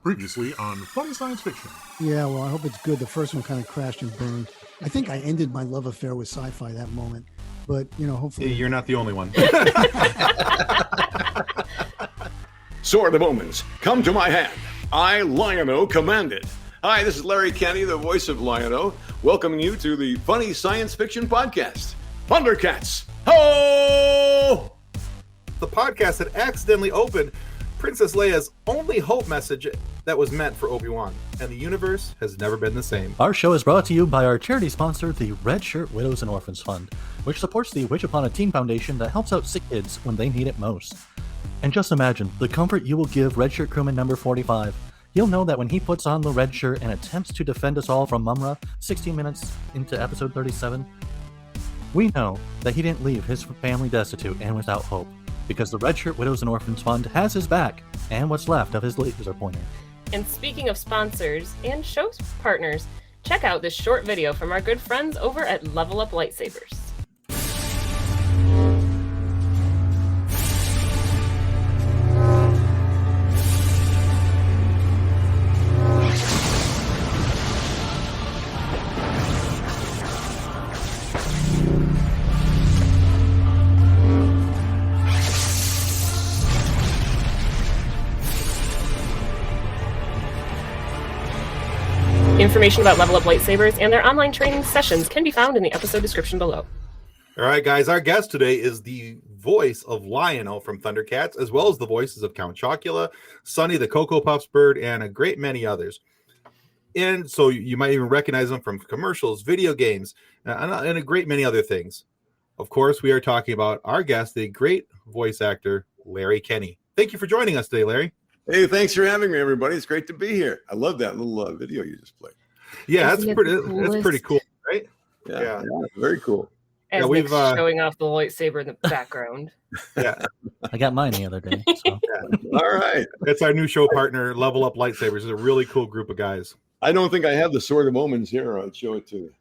Previously on Funny Science Fiction. Yeah, well, I hope it's good. The first one kind of crashed and burned. I think I ended my love affair with sci-fi that moment. But, you know, hopefully... You're not the only one. Sword of Omens, come to my hand. I, Lion-O, command it. Hi, this is Larry Kenney, the voice of Lion-O, welcoming you to the Funny Science Fiction Podcast. Thundercats! Ho! The podcast that accidentally opened Princess Leia's only hope message that was meant for Obi-Wan, and the universe has never been the same. Our show is brought to you by our charity sponsor, the Red Shirt Widows and Orphans Fund, which supports the Wish Upon a Teen Foundation that helps out sick kids when they need it most. And just imagine the comfort you will give Red Shirt Crewman number 45. He'll know that when he puts on the red shirt and attempts to defend us all from Mumra 16 minutes into episode 37, we know that he didn't leave his family destitute and without hope, because the Red Shirt Widows and Orphans Fund has his back and what's left of his laser pointer. And speaking of sponsors and show partners, check out this short video from our good friends over at Level Up Lightsabers. Information about Level Up Lightsabers and their online training sessions can be found in the episode description below. All right, guys, our guest today is the voice of Lion-O from Thundercats, as well as the voices of Count Chocula, Sonny the Cocoa Puffs bird, and a great many others. And so you might even recognize them from commercials, video games, and a great many other things. Of course, we are talking about our guest, the great voice actor, Larry Kenney. Thank you for joining us today, Larry. Hey, thanks for having me, everybody. It's great to be here. I love that little video you just played. Yeah, that's pretty cool, right? Yeah, very cool. As Nick's showing off the lightsaber in the background. Yeah, I got mine the other day. So. Yeah. All right, that's our new show partner, Level Up Lightsabers. It's a really cool group of guys. I don't think I have the Sword of Omens here. I'd show it to you.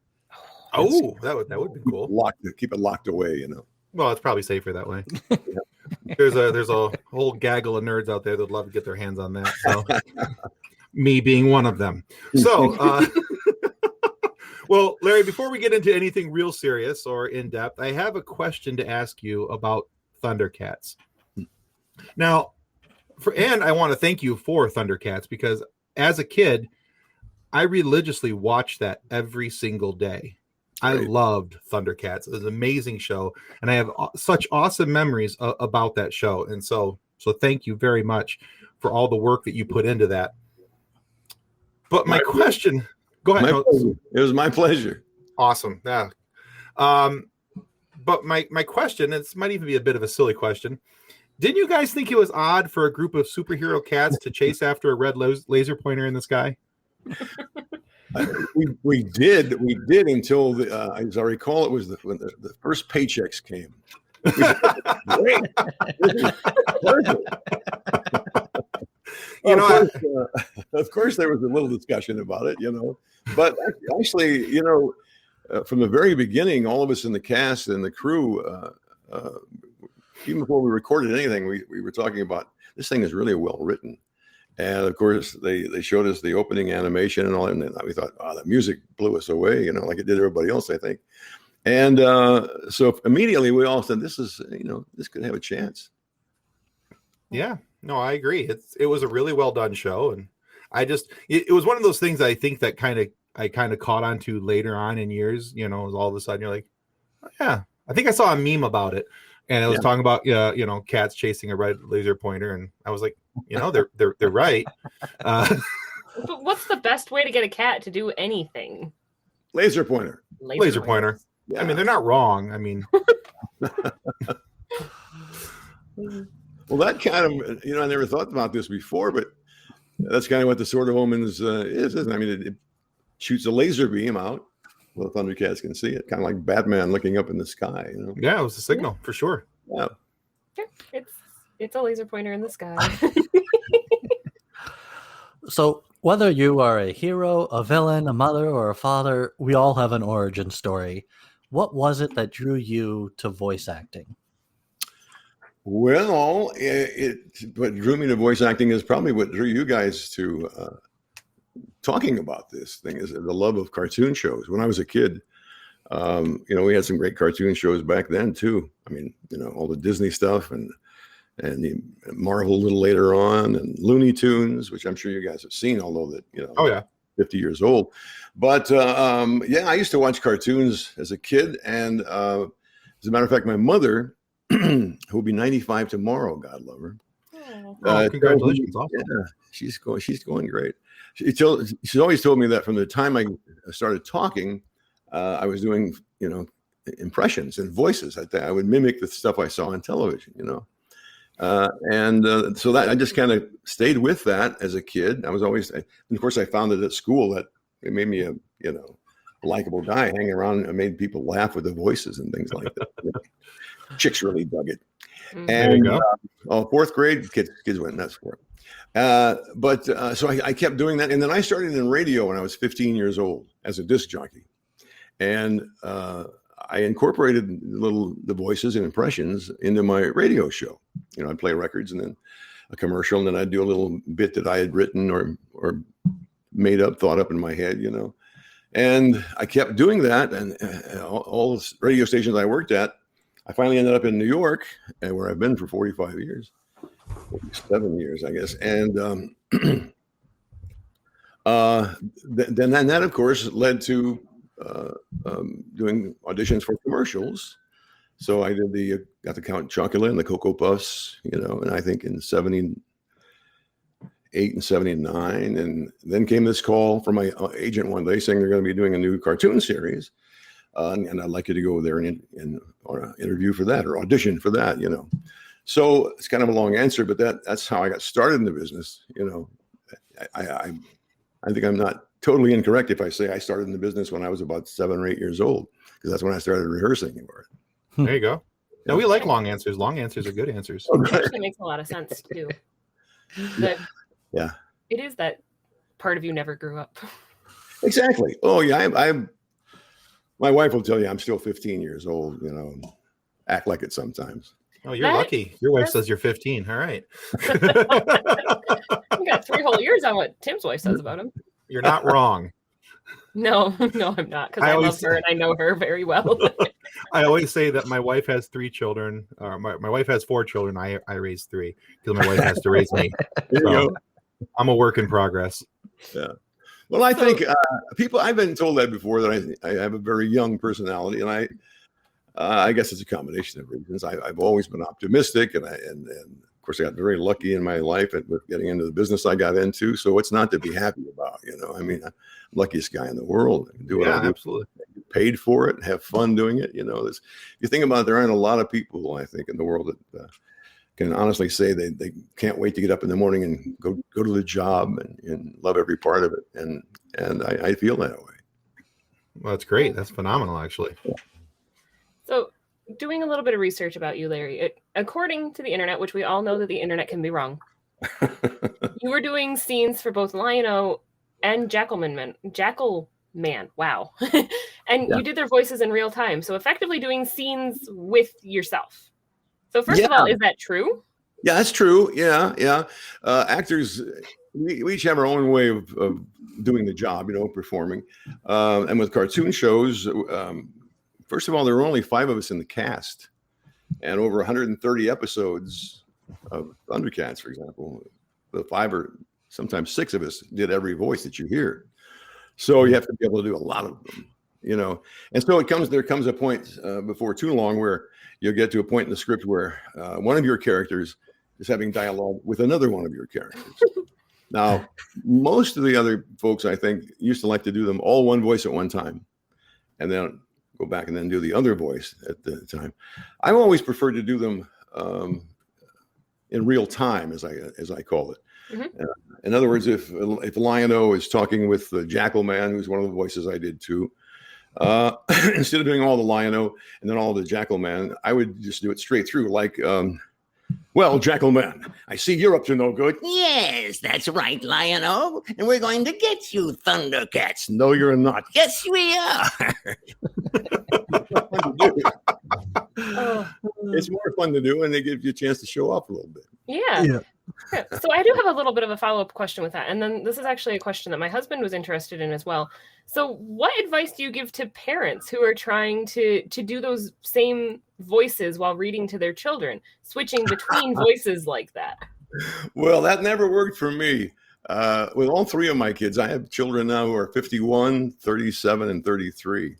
Oh, that would be cool. Keep it locked away, you know. Well, it's probably safer that way. There's a whole gaggle of nerds out there that'd love to get their hands on that. So, me being one of them. So, well, Larry, before we get into anything real serious or in depth, I have a question to ask you about Thundercats. Now, I want to thank you for Thundercats, because as a kid, I religiously watched that every single day. I loved Thundercats. It was an amazing show, and I have such awesome memories about that show. And so thank you very much for all the work that you put into that. But my question, go ahead. It was my pleasure. Awesome. Yeah. But my question, this might even be a bit of a silly question. Didn't you guys think it was odd for a group of superhero cats to chase after a red laser pointer in the sky? We did until as I recall, it was when the first paychecks came. Great. Of course, there was a little discussion about it, but actually, from the very beginning, all of us in the cast and the crew, even before we recorded anything, we were talking about this thing is really well written. And of course, they showed us the opening animation and all, and we thought, oh, the music blew us away, like it did everybody else, I think. And so immediately we all said, this could have a chance. Yeah, no, I agree. It was a really well done show, and it was one of those things I think that I kind of caught on to later on in years. All of a sudden you're like, oh, yeah, I think I saw a meme about it, and it was talking about cats chasing a red laser pointer, and I was like, they're right. But what's the best way to get a cat to do anything? Laser pointer. Laser pointer. Yeah. I mean, they're not wrong. I mean, well, that kind of, I never thought about this before, but that's kind of what the Sword of Omens is, isn't it? I mean, it shoots a laser beam out. Well, the Thundercats can see it, kind of like Batman looking up in the sky. Yeah, it was a signal for sure. Yeah. It's a laser pointer in the sky. So whether you are a hero, a villain, a mother, or a father, we all have an origin story. What was it that drew you to voice acting? Well, what drew me to voice acting is probably what drew you guys to talking about this thing, is the love of cartoon shows. When I was a kid, we had some great cartoon shows back then too. I mean, all the Disney stuff and the Marvel a little later on, and Looney Tunes, which I'm sure you guys have seen, although that, Oh yeah. 50 years old. But I used to watch cartoons as a kid. And as a matter of fact, my mother, who will be 95 tomorrow, God love her. Congratulations. Awesome. Yeah, she's going great. She's always told me that from the time I started talking, I was doing, impressions and voices. I would mimic the stuff I saw on television, so that I just kind of stayed with that as a kid. I was always, and of course, I found it at school that it made me a likable guy, hanging around and made people laugh with the voices and things like that. Chicks really dug it. And fourth grade, kids went nuts for it. So I kept doing that, and then I started in radio when I was 15 years old as a disc jockey, and I incorporated the voices and impressions into my radio show. I'd play records and then a commercial, and then I'd do a little bit that I had written or made up, thought up in my head, And I kept doing that, and all the radio stations I worked at, I finally ended up in New York, and where I've been for 45 years, 47 years, I guess. And then that, of course, led to doing auditions for commercials. So I got the Count Chocula and the Cocoa Puffs, and I think in 78 and 79. And then came this call from my agent one day saying they're going to be doing a new cartoon series. And I'd like you to go there and or interview for that or audition for that, So it's kind of a long answer, but that's how I got started in the business. I think I'm not totally incorrect if I say I started in the business when I was about 7 or 8 years old, because that's when I started rehearsing for it. There you go. No, we like long answers. Long answers are good answers. It actually makes a lot of sense too. Yeah. It is that part of you never grew up. Exactly. Oh yeah. My wife will tell you I'm still 15 years old, act like it sometimes. Oh, you're lucky. Your wife says you're 15. All right. You got 3 whole years on what Tim's wife says about him. You're not wrong. No, I'm not, because I love her and I know her very well. I always say that my wife has 3 children. My wife has 4 children. I raised 3 because my wife has to raise me. So I'm a work in progress. Yeah. Well, I think I've been told that before, that I have a very young personality, and I guess it's a combination of reasons. I've always been optimistic, and of course I got very lucky in my life with getting into the business I got into. So what's not to be happy about? I mean, I'm the luckiest guy in the world. I can do what I do. Absolutely. Get paid for it, have fun doing it. You think about it, there aren't a lot of people, I think, in the world that can honestly say they can't wait to get up in the morning and go to the job and love every part of it. And I feel that way. Well, that's great. That's phenomenal, actually. So doing a little bit of research about you, Larry, according to the internet, which we all know that the internet can be wrong, you were doing scenes for both Lion-O and Jackalman. Wow. And you did their voices in real time. So effectively doing scenes with yourself. So first of all, is that true? Yeah, that's true. Yeah. Actors, we each have our own way of doing the job, performing. And with cartoon shows, first of all, there were only 5 of us in the cast, and over 130 episodes of Thundercats, for example, the 5 or sometimes 6 of us did every voice that you hear. So you have to be able to do a lot of them, And so there comes a point before too long where you'll get to a point in the script where one of your characters is having dialogue with another one of your characters. Now, most of the other folks, I think, used to like to do them all one voice at one time, and then go back and then do the other voice at the time. I've always preferred to do them in real time, as I call it. Mm-hmm. In other words, if Lion-O is talking with the Jackal Man, who's one of the voices I did too, instead of doing all the Lion-O and then all the Jackal Man, I would just do it straight through, like Well, Jackalman, I see you're up to no good. Yes, that's right, Lion-O. And we're going to get you, Thundercats. No, you're not. Yes, we are. It's more fun to do, and they give you a chance to show off a little bit. Yeah. Yeah. Yeah. So I do have a little bit of a follow-up question with that. And then this is actually a question that my husband was interested in as well. So what advice do you give to parents who are trying to do those same voices while reading to their children, switching between voices like that? Well, that never worked for me. With all three of my kids, I have children now who are 51, 37, and 33.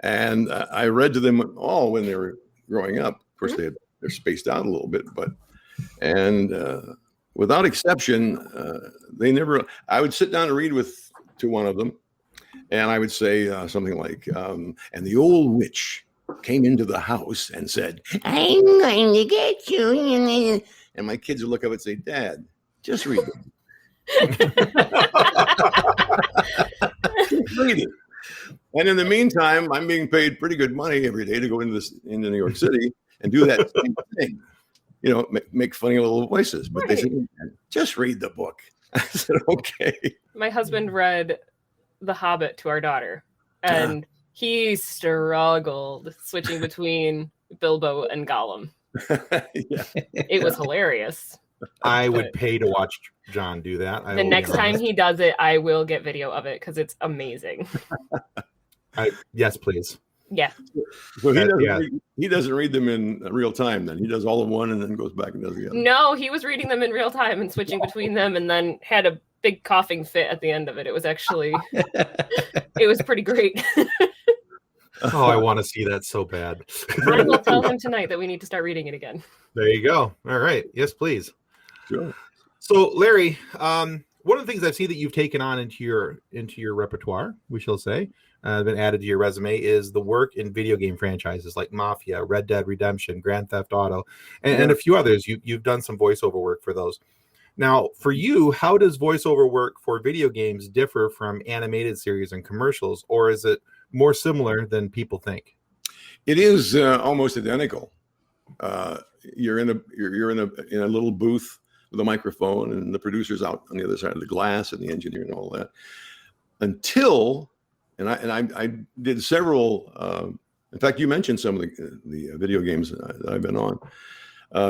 And I read to them all when they were growing up. Of course, they're spaced out a little bit, and without exception, they never. I would sit down and read to one of them, and I would say something like, "And the old witch came into the house and said, I'm going to get you. and my kids would look up and say, Dad, just read it. Just read it. And in the meantime, I'm being paid pretty good money every day to go into New York City and do that same thing. You know, make funny little voices. But they said, just read the book. I said, okay. My husband read The Hobbit to our daughter, and he struggled switching between Bilbo and Gollum. Yeah. It was hilarious. I would pay to watch John do that. The next time he does it, I will get video of it because it's amazing. Yes, please. Yeah. So he doesn't read them in real time then. He does all in one and then goes back and does the other. No, he was reading them in real time and switching between them, and then had a big coughing fit at the end of it. It was actually, it was pretty great. Oh, I want to see that so bad. I will tell him tonight that we need to start reading it again. There you go. All right. Yes, please. Sure. So, Larry, one of the things I've seen that you've taken on into your repertoire, we shall say, been added to your resume, is the work in video game franchises like Mafia, Red Dead Redemption, Grand Theft Auto, and a few others. You've done some voiceover work for those. Now, for you, how does voiceover work for video games differ from animated series and commercials, or is it more similar than people think? It is almost identical. You're in a little booth with a microphone, and the producer's out on the other side of the glass, and the engineer and all that. Until, and I did several. In fact, you mentioned some of the video games that I've been on.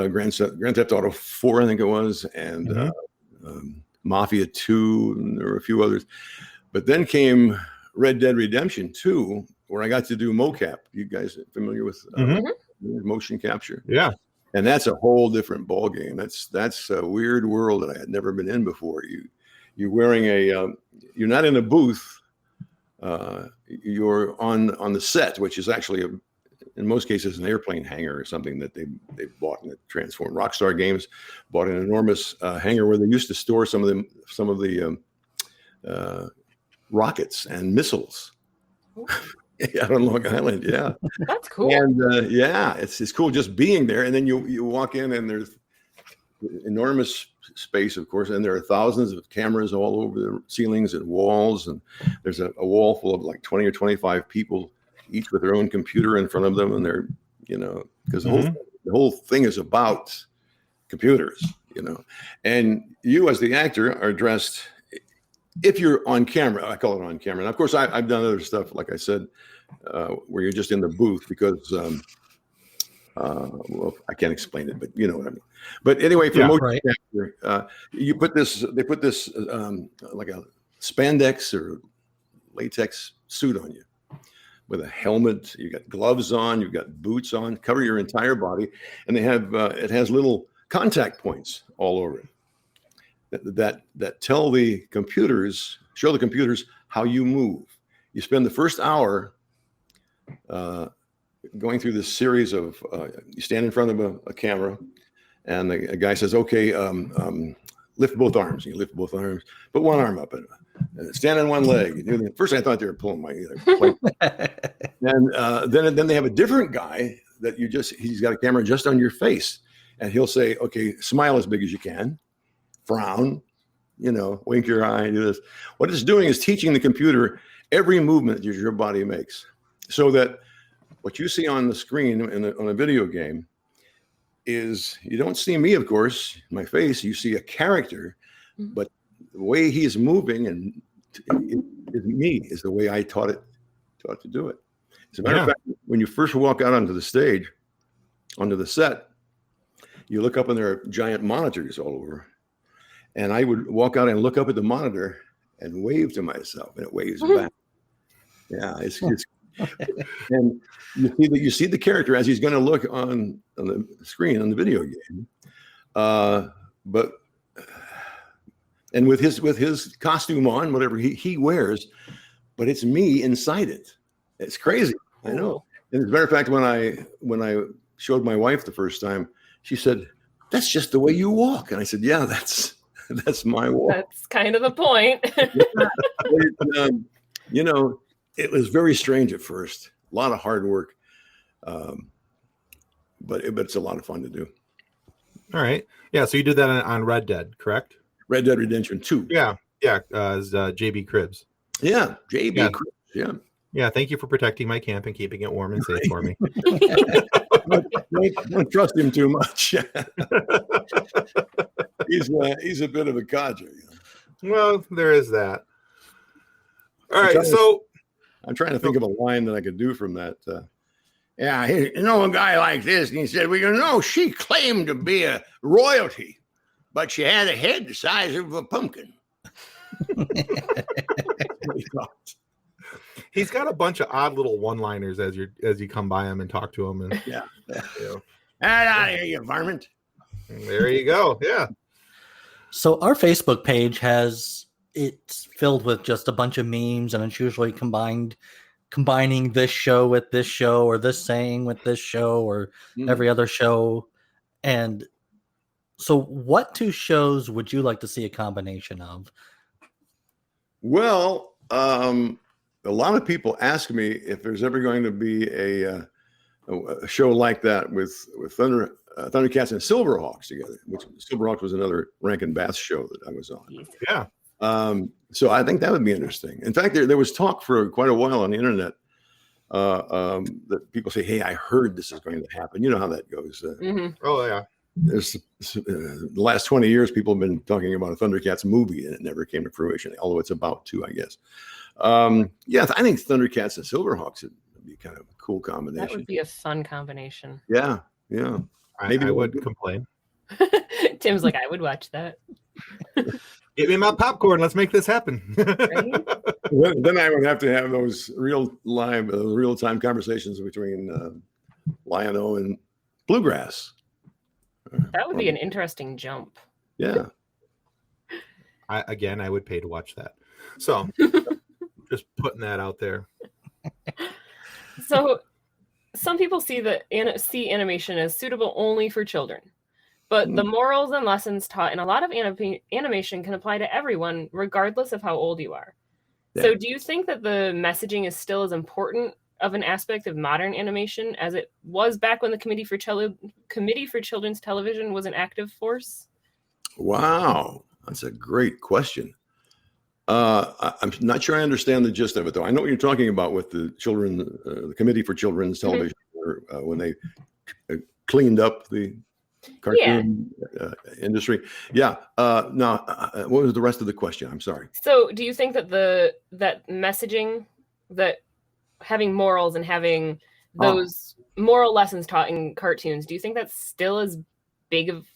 Grand Theft Auto 4, I think it was, and Mafia 2, and there were a few others. But then came Red Dead Redemption 2, where I got to do mocap. You guys are familiar with motion capture? Yeah. And that's a whole different ball game. That's a weird world that I had never been in before. You're wearing you're not in a booth. You're on the set, which is actually in most cases an airplane hangar or something that they bought and it transformed. Rockstar Games bought an enormous hangar where they used to store some of the rockets and missiles. Out on Long Island, yeah. That's cool. And it's cool just being there. And then you walk in and there's enormous space, of course, and there are thousands of cameras all over the ceilings and walls. And there's a wall full of like 20 or 25 people, each with their own computer in front of them. And they're, because the whole thing is about computers, and you as the actor are dressed. If you're on camera, I call it on camera. And of course, I've done other stuff, like I said, where you're just in the booth because, well, I can't explain it, but you know what I mean. But anyway, for motion capture, they put this like a spandex or latex suit on you with a helmet. You got gloves on, you've got boots on, cover your entire body, and they have it has little contact points all over it. That tell the computers, show the computers how you move. You spend the first hour going through this series of, you stand in front of a camera, and a guy says, okay, lift both arms. You lift both arms, put one arm up, and stand on one leg. First, I thought they were pulling my ear. And then they have a different guy that he's got a camera just on your face, and he'll say, okay, smile as big as you can. Frown, wink your eye, do this. What it's doing is teaching the computer every movement that your body makes, so that what you see on the screen on a video game, is you don't see me, of course, my face. You see a character, but the way he is moving and is me is the way I taught to do it. As a matter of fact, when you first walk out onto the stage, onto the set, you look up and there are giant monitors all over. And I would walk out and look up at the monitor and wave to myself, and it waves back. Yeah, it's and you see the character as he's going to look on the screen on the video game, but and with his costume on, whatever he wears, but it's me inside it. It's crazy. I know. And as a matter of fact, when I showed my wife the first time, she said, "That's just the way you walk." And I said, "Yeah, that's my walk." That's kind of the point. You know, it was very strange at first. A lot of hard work, but it's a lot of fun to do. All right. Yeah. So you did that on Red Dead, correct? Red Dead Redemption 2. Yeah. Yeah. As JB Cripps. Yeah. JB Cripps. Yeah. Yeah. Thank you for protecting my camp and keeping it warm and safe for me. Don't trust him too much. He's a bit of a codger. You know? Well, there is that. All right. So I'm trying to think of a line that I could do from that. Yeah, you know, a guy like this, and he said, "Well, you know, she claimed to be a royalty, but she had a head the size of a pumpkin." he's got a bunch of odd little one-liners as you come by him and talk to him. And yeah. You know. Get out of here, you varmint. There you go. Yeah. So our Facebook page it's filled with just a bunch of memes, and it's usually combining this show with this show, or this saying with this show, or every other show. And so what two shows would you like to see a combination of? Well, a lot of people ask me if there's ever going to be a show like that with Thundercats and Silverhawks together, which Silverhawks was another Rankin Bass show that I was on. Yeah. So I think that would be interesting. In fact, there was talk for quite a while on the internet that people say, "Hey, I heard this is going to happen." You know how that goes. Oh yeah. The last 20 years, people have been talking about a Thundercats movie, and it never came to fruition. Although it's about to, I guess. Yeah, I think Thundercats and Silverhawks would be kind of a cool combination. That would be a fun combination. Yeah, yeah. Maybe I would complain. Tim's like, I would watch that. Get me my popcorn. Let's make this happen. Right? Then I would have to have those real-time conversations between Lion-O and Bluegrass. That would be an interesting jump. Yeah. I would pay to watch that. So just putting that out there. So some people see animation as suitable only for children. But the morals and lessons taught in a lot of animation can apply to everyone, regardless of how old you are. Yeah. So do you think that the messaging is still as important of an aspect of modern animation as it was back when the Committee for Children's Television was an active force? Wow, that's a great question. I'm not sure I understand the gist of it, though. I know what you're talking about with the Committee for Children's Television, when they cleaned up the cartoon industry. Yeah. Now, what was the rest of the question? I'm sorry. So do you think that that messaging, that having morals and having those moral lessons taught in cartoons, do you think that's still as big of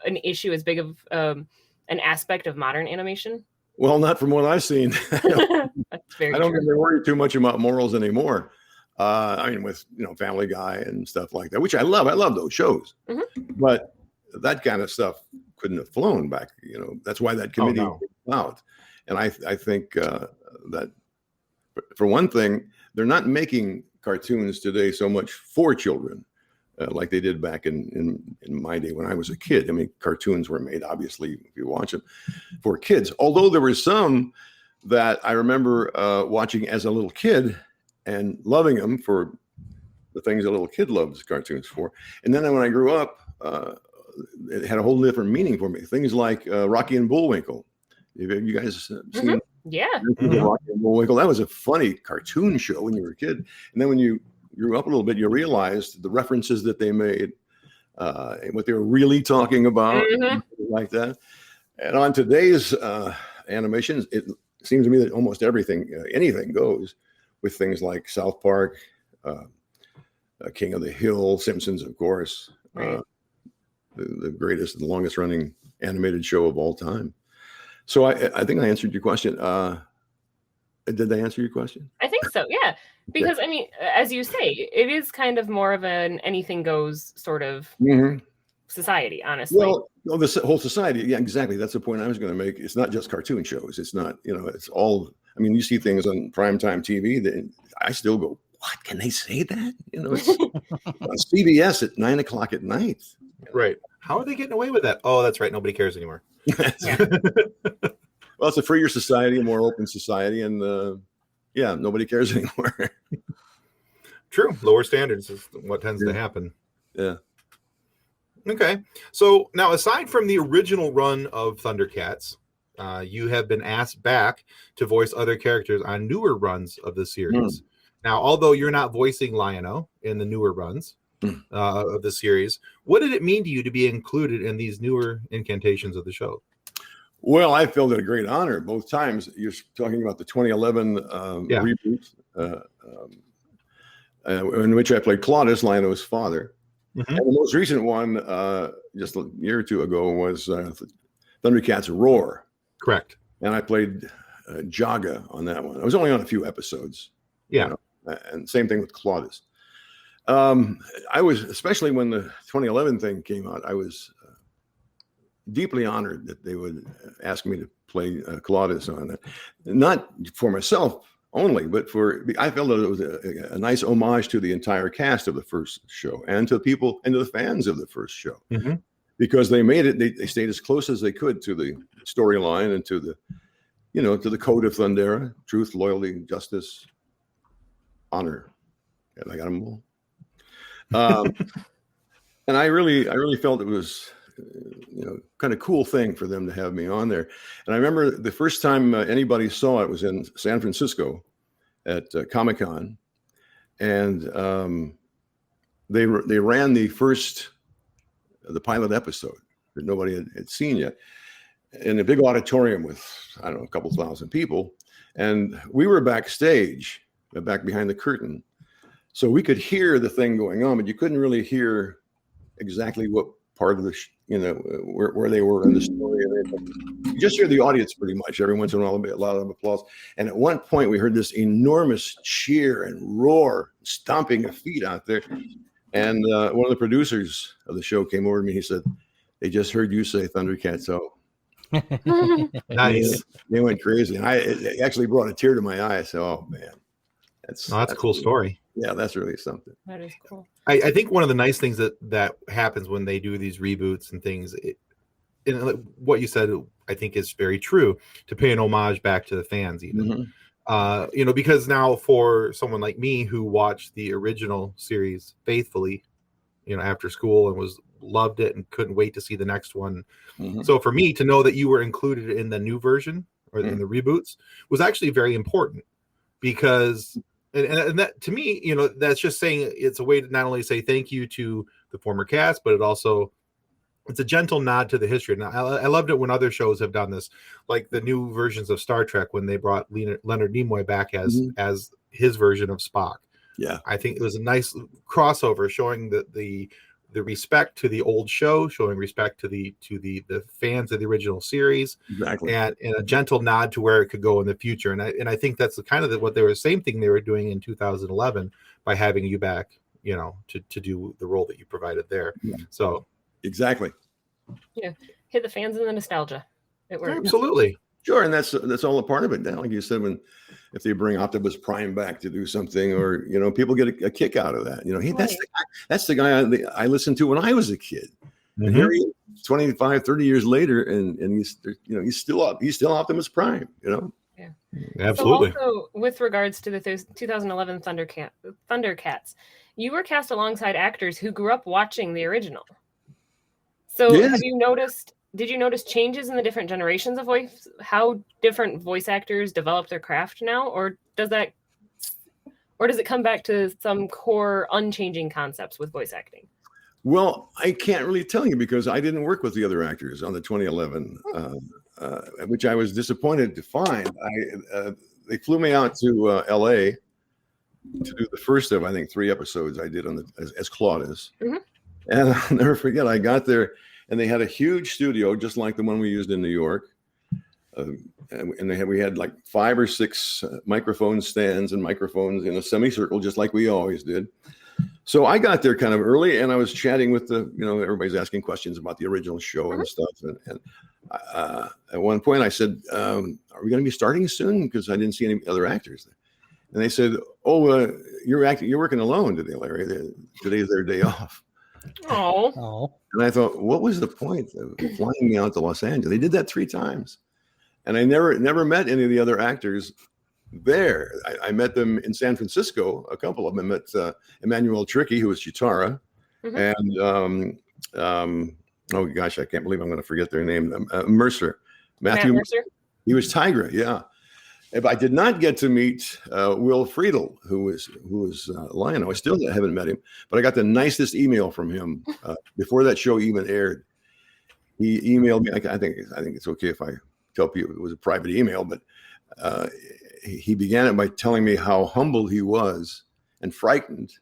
an issue, as big of an aspect of modern animation? Well, not from what I've seen. That's very I don't true. think they worry too much about morals anymore. I mean, with Family Guy and stuff like that, which I love. I love those shows, but that kind of stuff couldn't have flown back. That's why that committee came out. And I think that, for one thing, they're not making cartoons today so much for children like they did back in my day when I was a kid. I mean, cartoons were made, obviously, if you watch them, for kids. Although there were some that I remember watching as a little kid and loving them for the things a little kid loves cartoons for. And then when I grew up, it had a whole different meaning for me. Things like Rocky and Bullwinkle. Have you guys seen? Yeah. Rocky and Bullwinkle? That was a funny cartoon show when you were a kid. And then when you grew up a little bit, you realized the references that they made what they were really talking about, Mhm. like that. And on today's animations, it seems to me that almost everything, anything goes, with things like South Park, King of the Hill, Simpsons, of course, Right. the greatest, the longest running animated show of all time. So I think I answered your question. Did I answer your question? I think so, yeah. Because, I mean, as you say, it is kind of more of an anything goes sort of society, honestly. Well, this whole society, yeah, exactly. That's the point I was going to make. It's not just cartoon shows. It's not, it's all, I mean, you see things on primetime TV that I still go, what, can they say that? It's on CBS at 9:00 at night. Right. How are they getting away with that? Oh, that's right. Nobody cares anymore. Well, it's a freer society, a more open society, and nobody cares anymore. True. Lower standards is what tends to happen. Yeah. Okay. So now, aside from the original run of Thundercats, you have been asked back to voice other characters on newer runs of the series. Now, although you're not voicing Lion-O in the newer runs of the series, what did it mean to you to be included in these newer incantations of the show? Well, I felt it a great honor both times. You're talking about the 2011 reboot, in which I played Claudius, Lion-O's father. And the most recent one, just a year or two ago, was Thundercats Roar. Correct. And I played Jaga on that one. I was only on a few episodes. Yeah. And same thing with Claudius. I was, especially when the 2011 thing came out, I was deeply honored that they would ask me to play Claudius on it. Not for myself only, but I felt that it was a nice homage to the entire cast of the first show and to people and to the fans of the first show, because they made it. They stayed as close as they could to the storyline and to the, to the code of Thundera: truth, loyalty, justice, honor. And I got them all. And I really felt it was, kind of cool thing for them to have me on there. And I remember the first time anybody saw it was in San Francisco at Comic-Con, and they ran the pilot episode that nobody had seen yet in a big auditorium with, I don't know, a couple thousand people. And we were backstage, back behind the curtain, so we could hear the thing going on, but you couldn't really hear exactly what part of the where they were in the story. You just hear the audience pretty much every once in a while, a lot of applause. And at one point we heard this enormous cheer and roar, stomping of feet out there. And one of the producers of the show came over to me. He said, "They just heard you say Thundercats." So nice. They went crazy. And it actually brought a tear to my eye. So, oh man, that's a cool story. Yeah, that's really something. That is cool. I think one of the nice things that happens when they do these reboots and things, and what you said, I think is very true, to pay an homage back to the fans, even. Because now for someone like me who watched the original series faithfully, after school and loved it and couldn't wait to see the next one. So for me to know that you were included in the new version or in the reboots was actually very important, because and that, to me, that's just saying, it's a way to not only say thank you to the former cast, but it's a gentle nod to the history. Now, I loved it when other shows have done this, like the new versions of Star Trek, when they brought Leonard Nimoy back as his version of Spock. Yeah, I think it was a nice crossover, showing the respect to the old show, showing respect to the fans of the original series, exactly, and a gentle nod to where it could go in the future. And I think that's what they were, same thing they were doing in 2011 by having you back, to do the role that you provided there. Yeah. So exactly, yeah, hit the fans in the nostalgia. It works. Absolutely. Sure, and that's all a part of it. Now, like you said, if they bring Optimus Prime back to do something, or people get a kick out of that. Hey, that's the guy I listened to when I was a kid. And here he is, 25, 30 years later, and he's still Optimus Prime. Yeah, absolutely. So also, with regards to the 2011 Thundercats, you were cast alongside actors who grew up watching the original. So did you notice changes in the different generations of voice, how different voice actors develop their craft now, or does it come back to some core unchanging concepts with voice acting? Well, I can't really tell you because I didn't work with the other actors on the 2011, which I was disappointed to find. They flew me out to L.A. to do the first of, I think, 3 episodes I did on as Claudius. Mhm. And I'll never forget, I got there and they had a huge studio, just like the one we used in New York. And we had like 5 or 6 microphone stands and microphones in a semicircle, just like we always did. So I got there kind of early and I was chatting with everybody's asking questions about the original show and stuff. And at one point I said, are we going to be starting soon? Because I didn't see any other actors there. And they said, oh, you're working alone today, Larry. Today's their day off. Oh. And I thought, what was the point of flying me out to Los Angeles? They did that 3 times. And I never met any of the other actors there. I met them in San Francisco, a couple of them. I met Emmanuel Tricky, who was Chitara. Mhm. And, oh gosh, I can't believe I'm going to forget their name. Mercer. Matthew Matt Mercer? He was Tigra, yeah. But I did not get to meet Will Friedle, who was Lionel. I still haven't met him, but I got the nicest email from him before that show even aired. He emailed me. I think it's okay if I tell people it was a private email, but he began it by telling me how humble he was and frightened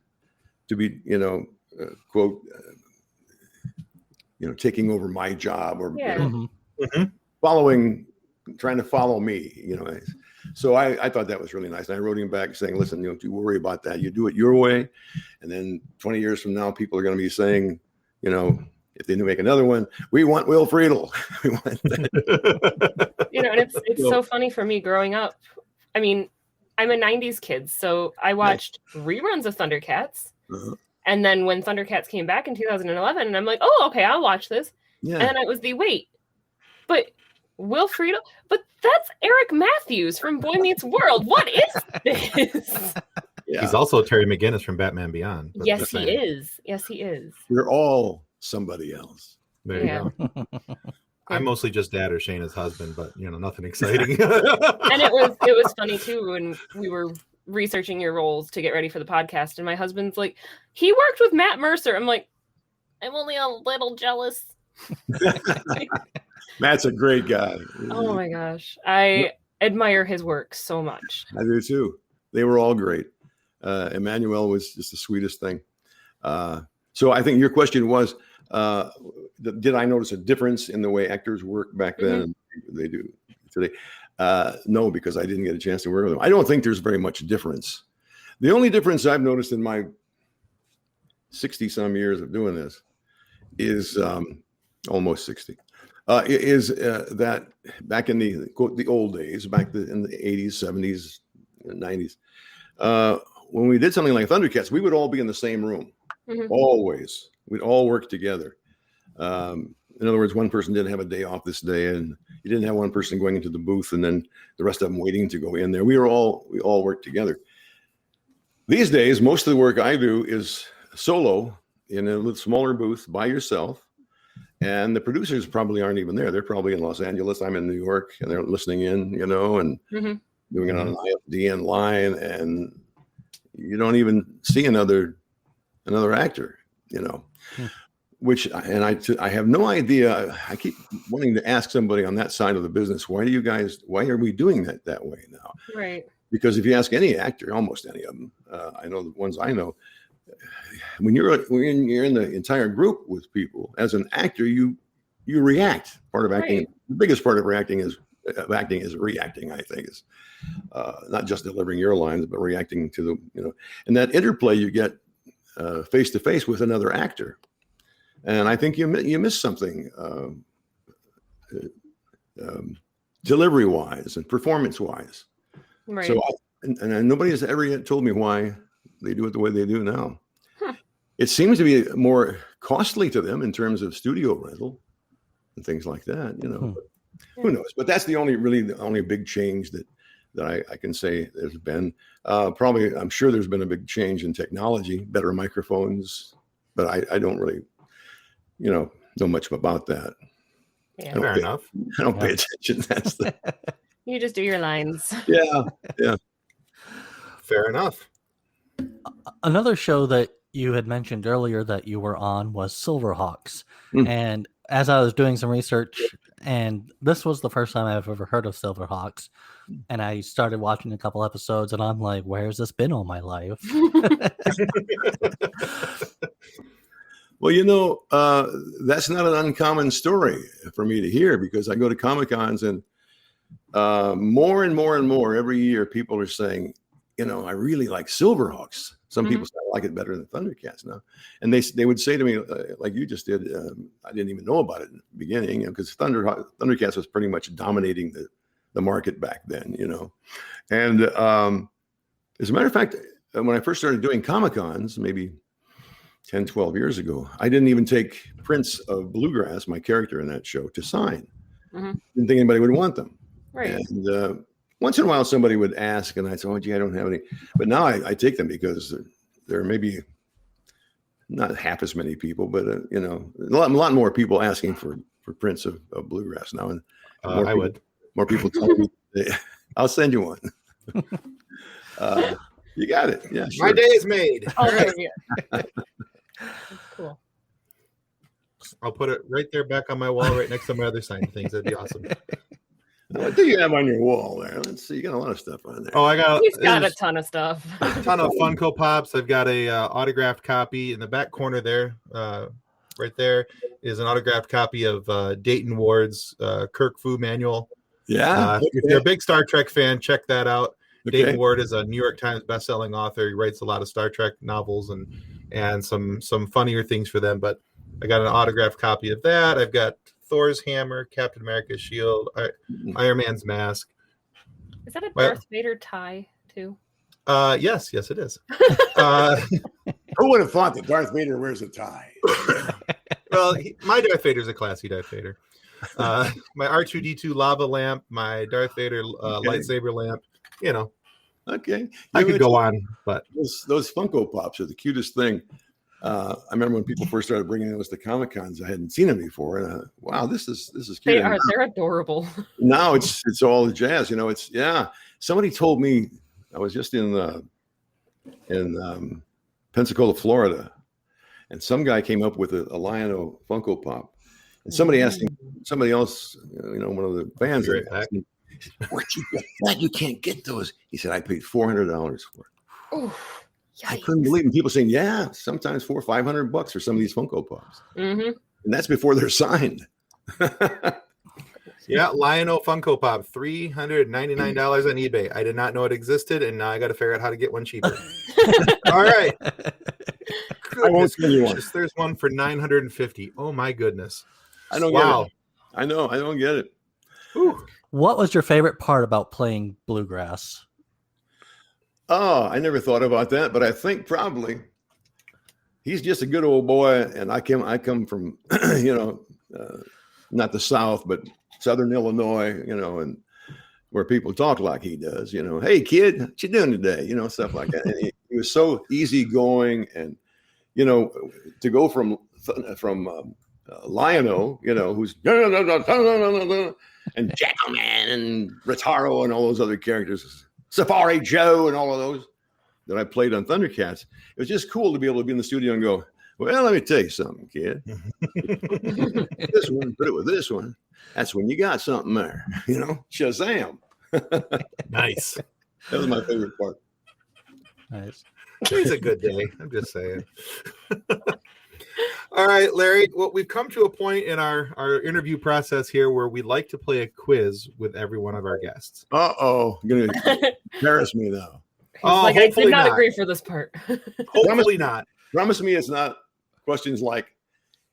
to be, quote, taking over my job or trying to follow me, So I thought that was really nice. And I wrote him back saying, listen, don't you worry about that. You do it your way. And then 20 years from now, people are going to be saying, if they make another one, we want Will Friedle. We want that. And it's so funny for me growing up. I mean, I'm a 90s kid, so I watched reruns of Thundercats. Uh-huh. And then when Thundercats came back in 2011, and I'm like, oh, okay, I'll watch this. Yeah. And then it was but Will Friedle? But that's Eric Matthews from Boy Meets World. What is this? Yeah. He's also Terry McGinnis from Batman Beyond. Yes, he is. Yes, he is. We're all somebody else. There you go. I'm mostly just Dad or Shayna's husband, but nothing exciting. And it was funny too when we were researching your roles to get ready for the podcast, and my husband's like, he worked with Matt Mercer. I'm like, I'm only a little jealous. Matt's a great guy. Oh my gosh. I admire his work so much. I do too. They were all great. Emmanuel was just the sweetest thing. So I think your question was, did I notice a difference in the way actors work back then and they do today? No, because I didn't get a chance to work with them. I don't think there's very much difference. The only difference I've noticed in my 60-some years of doing this is almost 60. Is that back in the old days, in the 80s, 70s, 90s, when we did something like Thundercats, we would all be in the same room. Always. We'd all work together. In other words, one person didn't have a day off this day, and you didn't have one person going into the booth and then the rest of them waiting to go in there. We all work together. These days, most of the work I do is solo in a little smaller booth by yourself. And the producers probably aren't even there. They're probably in Los Angeles. I'm in New York, and they're listening in, and doing it on an IFDN line, and you don't even see another actor, Which I have no idea. I keep wanting to ask somebody on that side of the business, why are we doing that way now? Right. Because if you ask any actor, almost any of them, I know the ones I know, when you're in the entire group with people as an actor, you react. Part of acting, the biggest part of acting is reacting. I think is not just delivering your lines, but reacting to and that interplay you get face to face with another actor. And I think you miss something delivery wise and performance wise. Right. So and nobody has ever yet told me why they do it the way they do now. It seems to be more costly to them in terms of studio rental and things like that, But who knows? But that's the only big change that I can say there's been. Probably, I'm sure there's been a big change in technology, better microphones, but I don't really, know much about that. Yeah. Fair enough. I don't pay attention. That's You just do your lines. Yeah. Fair enough. Another show that you had mentioned earlier that you were on was Silverhawks. Mm. And as I was doing some research, and this was the first time I've ever heard of Silverhawks, and I started watching a couple episodes, and I'm like, where's this been all my life? Well, that's not an uncommon story for me to hear, because I go to Comic-Cons and more and more and more every year, people are saying, I really like Silverhawks. Some people say I like it better than Thundercats now. And they would say to me, like you just did, I didn't even know about it in the beginning, because Thundercats was pretty much dominating the market back then, And as a matter of fact, when I first started doing Comic-Cons, maybe 10, 12 years ago, I didn't even take prints of Bluegrass, my character in that show, to sign. Didn't think anybody would want them. Right. And once in a while, somebody would ask, and I'd say, "Oh, gee, I don't have any." But now I take them, because there are maybe not half as many people, but a lot more people asking for prints of Bluegrass now. And more people tell me, "I'll send you one." You got it. Yeah, sure. My day is made. All right. Cool. I'll put it right there back on my wall, right next to my other signed things. That'd be awesome. What do you have on your wall there? Let's see. You got a lot of stuff on there. Oh, He's got a ton of stuff. A ton of Funko Pops. I've got a autographed copy in the back corner there. Right there is an autographed copy of Dayton Ward's Kirk Fu manual. Yeah. If you're a big Star Trek fan, check that out. Okay. Dayton Ward is a New York Times bestselling author. He writes a lot of Star Trek novels and some funnier things for them. But I got an autographed copy of that. I've got Thor's hammer, Captain America's shield, Iron Man's mask. Is that a Darth Vader tie too? Yes, it is. Who would have thought that Darth Vader wears a tie? Well, my Darth Vader's a classy Darth Vader. My R2-D2 lava lamp, my Darth Vader lightsaber lamp. Okay. I could go on, but those Funko Pops are the cutest thing. I remember when people first started bringing those to Comic-Cons, I hadn't seen them before, and wow, this is cute. They're adorable. Now it's all the jazz, Somebody told me, I was just in Pensacola, Florida, and some guy came up with a Lion-O Funko Pop, and somebody asked him, somebody else, one of the fans, asked him, "Where'd you get that? You can't get those." He said, "I paid $400 for it." Oh, I couldn't believe it. People saying, "Yeah, sometimes $400 or $500 for some of these Funko Pops," and that's before they're signed. Yeah, Lion-O Funko Pop, $399 on eBay. I did not know it existed, and now I got to figure out how to get one cheaper. All right. I won't tell you one. There's one for $950. Oh my goodness! I don't get it. I know. I don't get it. Ooh. What was your favorite part about playing Bluegrass? Oh, I never thought about that, but I think probably he's just a good old boy, and I come from not the South, but Southern Illinois, and where people talk like he does. "Hey kid, what you doing today?" Stuff like that. And he was so easygoing, and to go from Lion-O, who's and Jackalman and Retaro and all those other characters, Safari Joe and all of those that I played on Thundercats. It was just cool to be able to be in the studio and go, "Well, let me tell you something, kid. This one, put it with this one. That's when you got something there. Shazam." Nice. That was my favorite part. Nice. It's a good day. I'm just saying. All right, Larry. Well, we've come to a point in our interview process here where we'd like to play a quiz with every one of our guests. Uh-oh. You're going to embarrass me now. I did not agree for this part. Hopefully not. Promise me it's not questions like,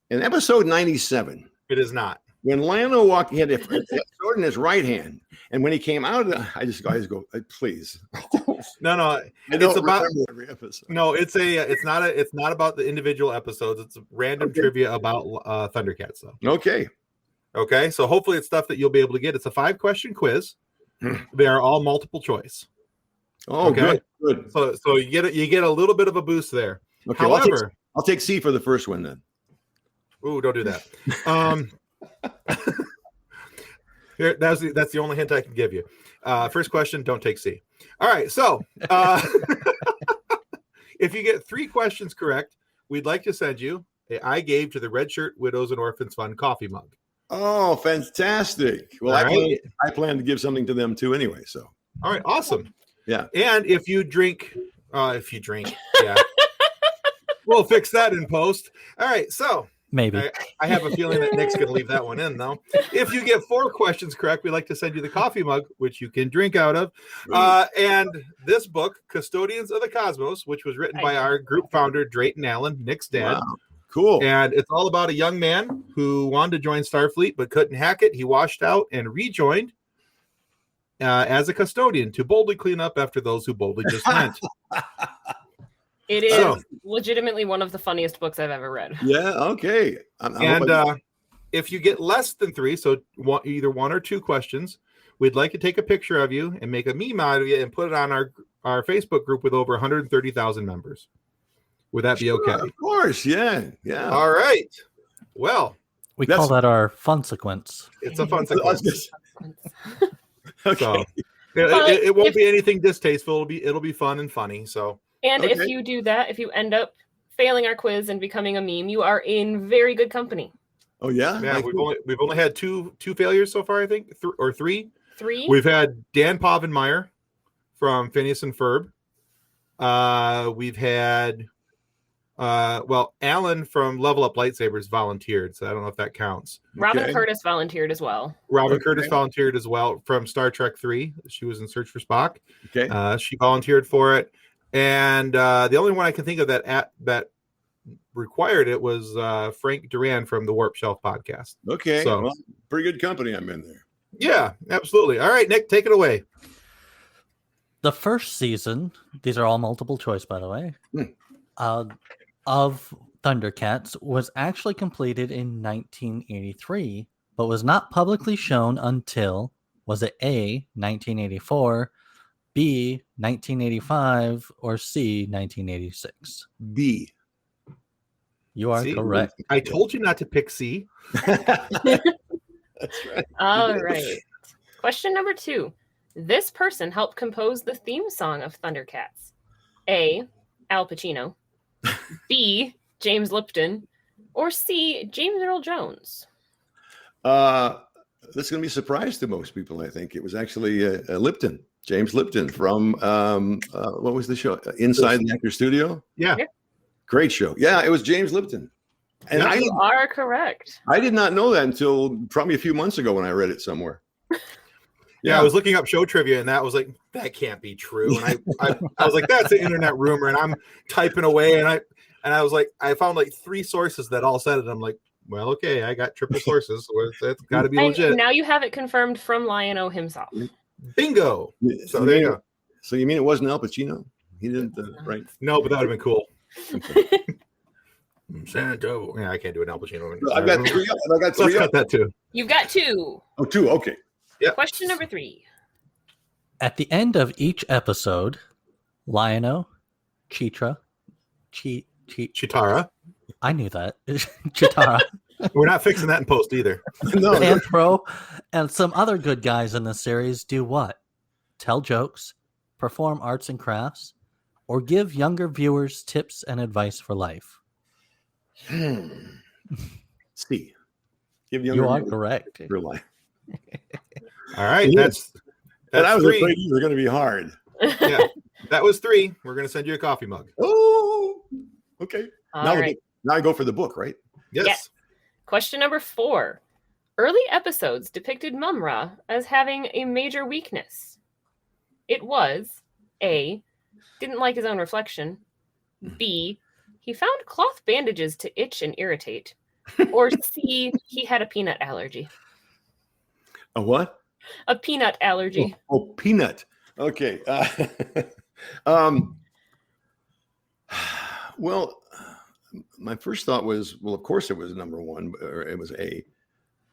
in episode 97. It is not. When Lion-O walked, he had a sword in his right hand. And when he came out, I just go, please. No. It's about every episode. No, it's not about the individual episodes. It's random trivia about Thundercats, though. Okay. So hopefully it's stuff that you'll be able to get. It's a 5-question quiz. They are all multiple choice. Oh, okay? Good. So you get a little bit of a boost there. Okay. However, I'll take C for the first one then. Ooh, don't do that. Here, that's the only hint I can give you. First question, don't take C. All right, so If you get 3 questions correct, we'd like to send you a I Gave to the Red Shirt Widows and Orphans Fund coffee mug. Oh, fantastic. Well, I plan to give something to them too anyway. So, all right, awesome. Yeah. And if you drink, yeah, we'll fix that in post. All right. So Maybe. I have a feeling that Nick's going to leave that one in, though. If you get 4 questions correct, we'd like to send you the coffee mug, which you can drink out of. And this book, Custodians of the Cosmos, which was written by our group founder, Drayton Allen, Nick's dad. Wow. Cool. And it's all about a young man who wanted to join Starfleet but couldn't hack it. He washed out and rejoined as a custodian to boldly clean up after those who boldly just went. It is legitimately one of the funniest books I've ever read. Yeah, okay. If you get less than 3, so either 1 or 2 questions, we'd like to take a picture of you and make a meme out of you and put it on our Facebook group with over 130,000 members. Would that be okay? Of course, yeah. All right. Well, we call that our fun sequence. It's a fun sequence. Okay. So, it won't be anything distasteful. It'll be fun and funny. So. And if you do that, if you end up failing our quiz and becoming a meme, you are in very good company. Oh yeah, yeah. We've only had two failures so far, I think, or 3. 3. We've had Dan Povenmire from Phineas and Ferb. We've had Alan from Level Up Lightsabers volunteered, so I don't know if that counts. Robin Curtis volunteered as well. Curtis volunteered as well from Star Trek 3. She was in Search for Spock. Okay, she volunteered for it. And the only one I can think of that required it was Frank Duran from the Warp Shelf podcast. Okay, so well, pretty good company I'm in there. Yeah, absolutely. All right, Nick, take it away. The first season, these are all multiple choice, by the way, of Thundercats was actually completed in 1983, but was not publicly shown until, was it A, 1984, B, 1985, or C, 1986? B. You are correct. I told you not to pick C. That's right. All right. Question number 2. This person helped compose the theme song of Thundercats. A, Al Pacino. B, James Lipton. Or C, James Earl Jones. This is going to be a surprise to most people, I think. It was actually Lipton. James Lipton from what was the show? Inside the Actor Studio. Yeah, great show. Yeah, it was James Lipton. And you are correct. I did not know that until probably a few months ago when I read it somewhere. Yeah, I was looking up show trivia, and that was like, that can't be true. And I was like, that's an internet rumor. And I'm typing away, and I was like, I found like 3 sources that all said it. I'm like, well, okay, I got triple sources, so it's got to be legit. And now you have it confirmed from Lion-O himself. Bingo. So there you go. So you mean it wasn't Al Pacino? He didn't, right? No, but that would have been cool. Santo. Yeah, I can't do an Al Pacino. I've got 3 up. I got 3 Let's up. cut that too. You've got 2. Oh, 2. Okay. Yeah. Question number 3. At the end of each episode, Lion-O, Chitara. I knew that. Chitara. We're not fixing that in post either. No. Panthro and some other good guys in the series do what? Tell jokes, perform arts and crafts, or give younger viewers tips and advice for life. C. Give You are correct. For life. All right, that's and I was 3. afraid these were going to be hard. Yeah, that was 3. We're going to send you a coffee mug. Oh, okay. All right. Now I go for the book, right? Yes. Yeah. Question number 4. Early episodes depicted Mumra as having a major weakness. It was A, didn't like his own reflection. B, he found cloth bandages to itch and irritate. Or C, he had a peanut allergy. A what? A peanut allergy. Oh, peanut. Okay. Well, my first thought was, well, of course it was number 1, or it was A.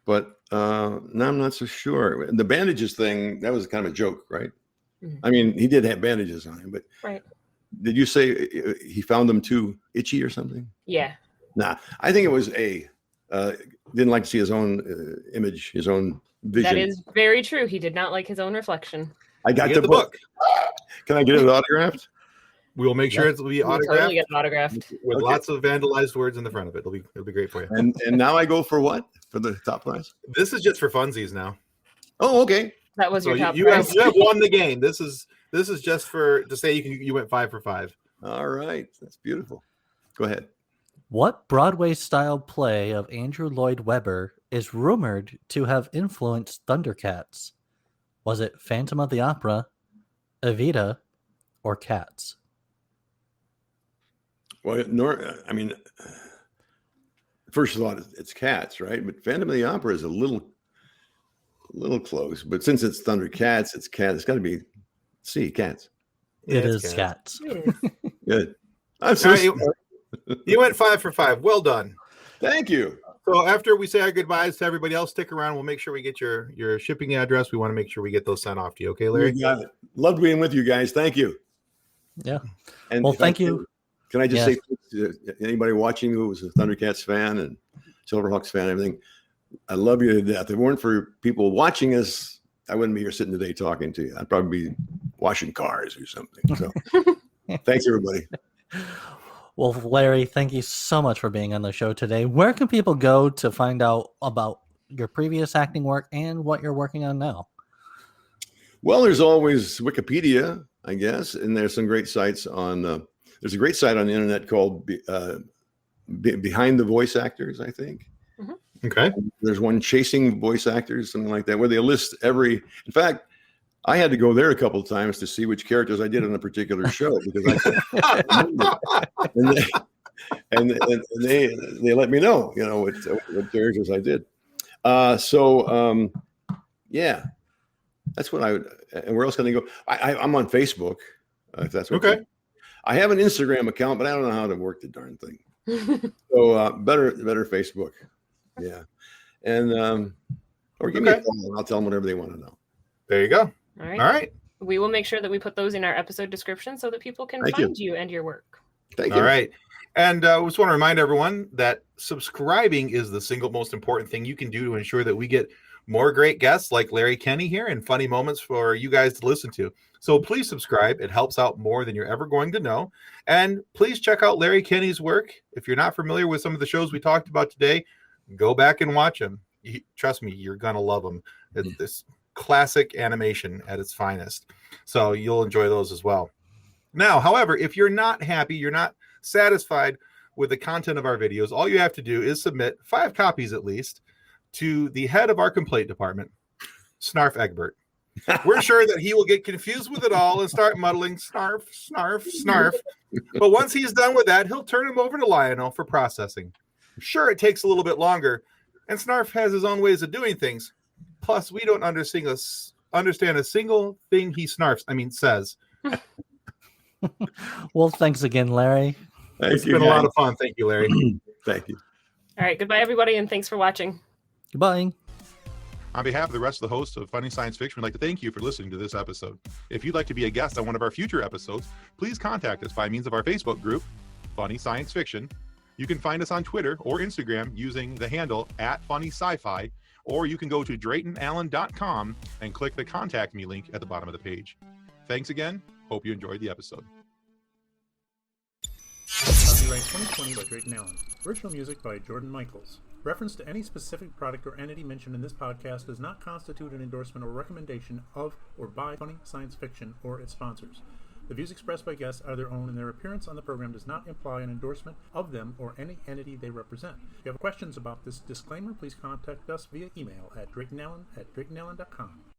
But now I'm not so sure. The bandages thing, that was kind of a joke, right? Mm-hmm. I mean, he did have bandages on him, but right. Did you say he found them too itchy or something? Yeah. Nah, I think it was A. Didn't like to see his own image, his own vision. That is very true. He did not like his own reflection. I got the book. Can I get it autographed? We will make sure it'll be We'll autographed totally get it autographed. with Okay. lots of vandalized words in the front of it. It'll be great for you. And now I go for what? For the top prize? This is just for funsies now. Oh, okay. That was So your top you prize. have won the game. This is just to say you went 5 for 5. All right. That's beautiful. Go ahead. What Broadway-style play of Andrew Lloyd Webber is rumored to have influenced Thundercats? Was it Phantom of the Opera, Evita, or Cats? Well, first of all, it's Cats, right? But Phantom of the Opera is a little close. But since it's Thundercats, it's Cats. It's got to be Cats. It it's is Cats. Good. I'm so All right, sorry. You went 5 for 5. Well done. Thank you. So after we say our goodbyes to everybody else, stick around. We'll make sure we get your shipping address. We want to make sure we get those sent off to you. Okay, Larry? You got it. Loved being with you guys. Thank you. Yeah. And Well, if I thank can- you. Can I just Yes. say to anybody watching who was a Thundercats fan and Silverhawks fan, and everything, I love you to death. If it weren't for people watching us, I wouldn't be here sitting today talking to you. I'd probably be washing cars or something. So thanks, everybody. Well, Larry, thank you so much for being on the show today. Where can people go to find out about your previous acting work and what you're working on now? Well, there's always Wikipedia, I guess, and there's some great sites on. There's a great site on the internet called Behind the Voice Actors, I think. Okay. There's one Chasing Voice Actors, something like that, where they list every. In fact, I had to go there a couple of times to see which characters I did on a particular show because they let me know, what characters I did. Yeah, that's what I would. And where else can I go? I'm on Facebook, if that's okay. I have an Instagram account, but I don't know how to work the darn thing. So better Facebook. Yeah. And or give me a call and I'll tell them whatever they want to know. There you go. All right. All right. We will make sure that we put those in our episode description so that people can Thank find you and your work. Thank you. All right. And I just want to remind everyone that subscribing is the single most important thing you can do to ensure that we get more great guests like Larry Kenney here and funny moments for you guys to listen to. So please subscribe. It helps out more than you're ever going to know. And please check out Larry Kenney's work. If you're not familiar with some of the shows we talked about today, go back and watch them. Trust me, you're going to love them. It's this classic animation at its finest. So you'll enjoy those as well. Now, however, if you're not happy, you're not satisfied with the content of our videos, all you have to do is submit 5 copies at least to the head of our complaint department, Snarf Egbert. We're sure that he will get confused with it all and start muddling snarf, snarf, snarf. But once he's done with that, he'll turn him over to Lionel for processing. Sure, it takes a little bit longer, and Snarf has his own ways of doing things. Plus, we don't understand a single thing he says. Well, thanks again, Larry. It's been a lot of fun. Thank you, Larry. Thank you. All right. Goodbye, everybody, and thanks for watching. Goodbye. On behalf of the rest of the hosts of Funny Science Fiction, we'd like to thank you for listening to this episode. If you'd like to be a guest on one of our future episodes, please contact us by means of our Facebook group, Funny Science Fiction. You can find us on Twitter or Instagram using the handle @FunnySci-Fi, or you can go to DraytonAllen.com and click the Contact Me link at the bottom of the page. Thanks again. Hope you enjoyed the episode. Copyright 2020 by Drayton Allen. Original music by Jordan Michaels. Reference to any specific product or entity mentioned in this podcast does not constitute an endorsement or recommendation of or by Funny Science Fiction or its sponsors. The views expressed by guests are their own, and their appearance on the program does not imply an endorsement of them or any entity they represent. If you have questions about this disclaimer, please contact us via email at DraytonAllen@DraytonAllen.com.